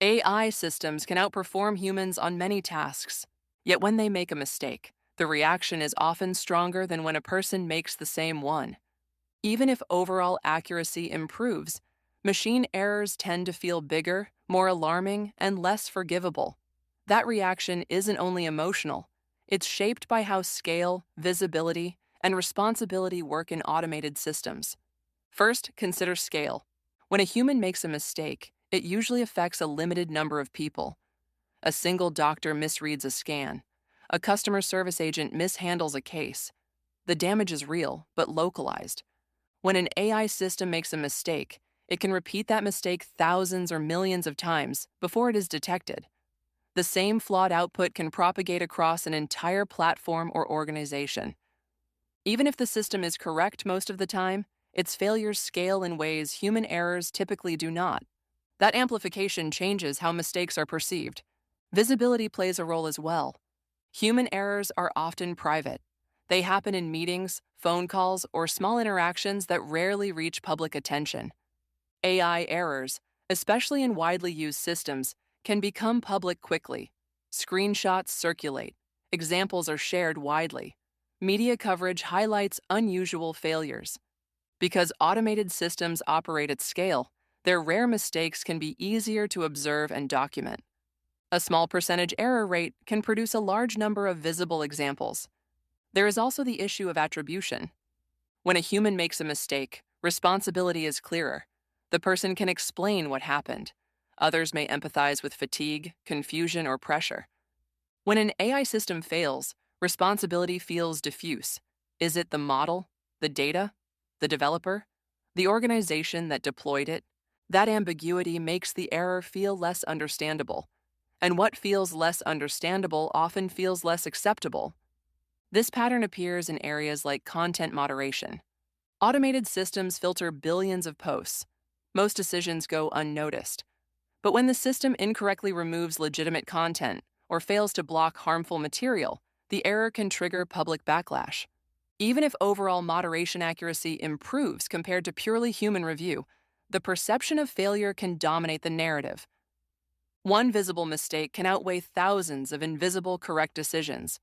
AI systems can outperform humans on many tasks, yet when they make a mistake, the reaction is often stronger than when a person makes the same one. Even if overall accuracy improves, machine errors tend to feel bigger, more alarming, and less forgivable. That reaction isn't only emotional, it's shaped by how scale, visibility, and responsibility work in automated systems. First, consider scale. When a human makes a mistake, it usually affects a limited number of people. A single doctor misreads a scan. A customer service agent mishandles a case. The damage is real, but localized. When an AI system makes a mistake, it can repeat that mistake thousands or millions of times before it is detected. The same flawed output can propagate across an entire platform or organization. Even if the system is correct most of the time, its failures scale in ways human errors typically do not. That amplification changes how mistakes are perceived. Visibility plays a role as well. Human errors are often private. They happen in meetings, phone calls, or small interactions that rarely reach public attention. AI errors, especially in widely used systems, can become public quickly. Screenshots circulate. Examples are shared widely. Media coverage highlights unusual failures. Because automated systems operate at scale, their rare mistakes can be easier to observe and document. A small percentage error rate can produce a large number of visible examples. There is also the issue of attribution. When a human makes a mistake, responsibility is clearer. The person can explain what happened. Others may empathize with fatigue, confusion, or pressure. When an AI system fails, responsibility feels diffuse. Is it the model, the data, the developer, the organization that deployed it? That ambiguity makes the error feel less understandable. And what feels less understandable often feels less acceptable. This pattern appears in areas like content moderation. Automated systems filter billions of posts. Most decisions go unnoticed. But when the system incorrectly removes legitimate content or fails to block harmful material, the error can trigger public backlash. Even if overall moderation accuracy improves compared to purely human review, the perception of failure can dominate the narrative. One visible mistake can outweigh thousands of invisible correct decisions.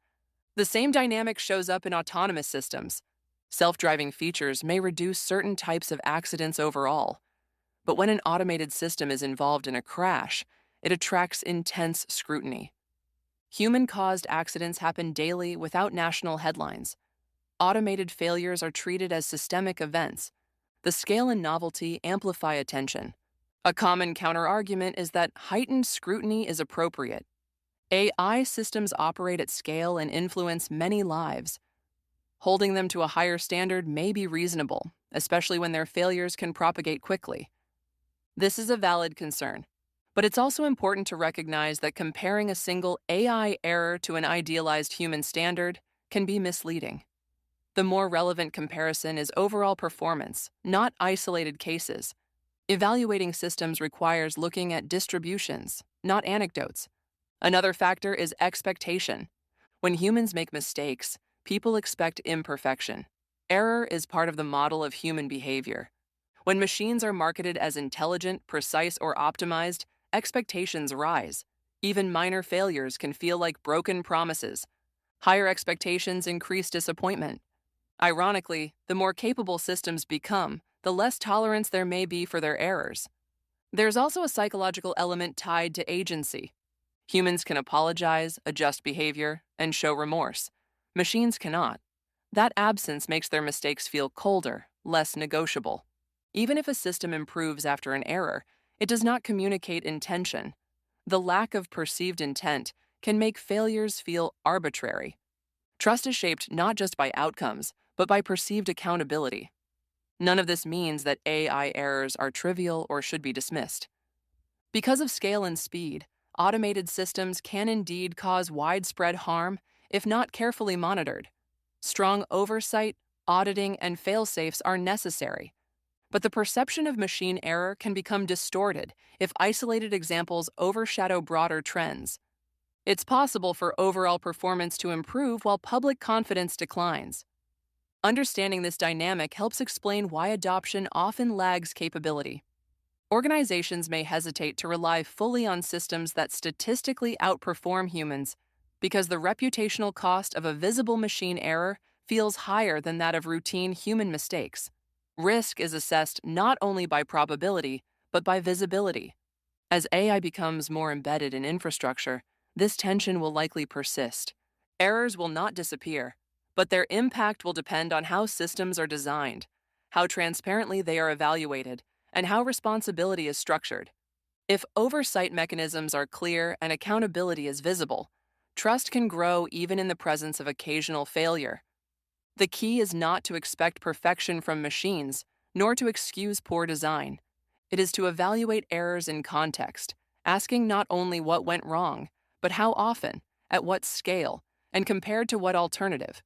The same dynamic shows up in autonomous systems. Self-driving features may reduce certain types of accidents overall, but when an automated system is involved in a crash, it attracts intense scrutiny. Human-caused accidents happen daily without national headlines. Automated failures are treated as systemic events. The scale and novelty amplify attention. A common counterargument is that heightened scrutiny is appropriate. AI systems operate at scale and influence many lives. Holding them to a higher standard may be reasonable, especially when their failures can propagate quickly. This is a valid concern, but it's also important to recognize that comparing a single AI error to an idealized human standard can be misleading. The more relevant comparison is overall performance, not isolated cases. Evaluating systems requires looking at distributions, not anecdotes. Another factor is expectation. When humans make mistakes, people expect imperfection. Error is part of the model of human behavior. When machines are marketed as intelligent, precise, or optimized, expectations rise. Even minor failures can feel like broken promises. Higher expectations increase disappointment. Ironically, the more capable systems become, the less tolerance there may be for their errors. There's also a psychological element tied to agency. Humans can apologize, adjust behavior, and show remorse. Machines cannot. That absence makes their mistakes feel colder, less negotiable. Even if a system improves after an error, it does not communicate intention. The lack of perceived intent can make failures feel arbitrary. Trust is shaped not just by outcomes, but by perceived accountability. None of this means that AI errors are trivial or should be dismissed. Because of scale and speed, automated systems can indeed cause widespread harm if not carefully monitored. Strong oversight, auditing, and fail-safes are necessary. But the perception of machine error can become distorted if isolated examples overshadow broader trends. It's possible for overall performance to improve while public confidence declines. Understanding this dynamic helps explain why adoption often lags capability. Organizations may hesitate to rely fully on systems that statistically outperform humans because the reputational cost of a visible machine error feels higher than that of routine human mistakes. Risk is assessed not only by probability, but by visibility. As AI becomes more embedded in infrastructure, this tension will likely persist. Errors will not disappear, but their impact will depend on how systems are designed, how transparently they are evaluated, and how responsibility is structured. If oversight mechanisms are clear and accountability is visible, trust can grow even in the presence of occasional failure. The key is not to expect perfection from machines, nor to excuse poor design. It is to evaluate errors in context, asking not only what went wrong, but how often, at what scale, and compared to what alternative.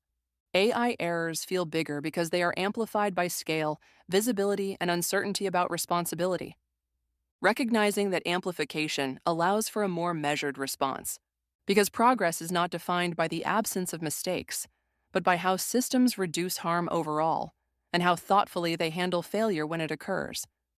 AI errors feel bigger because they are amplified by scale, visibility, and uncertainty about responsibility. Recognizing that amplification allows for a more measured response, because progress is not defined by the absence of mistakes, but by how systems reduce harm overall and how thoughtfully they handle failure when it occurs.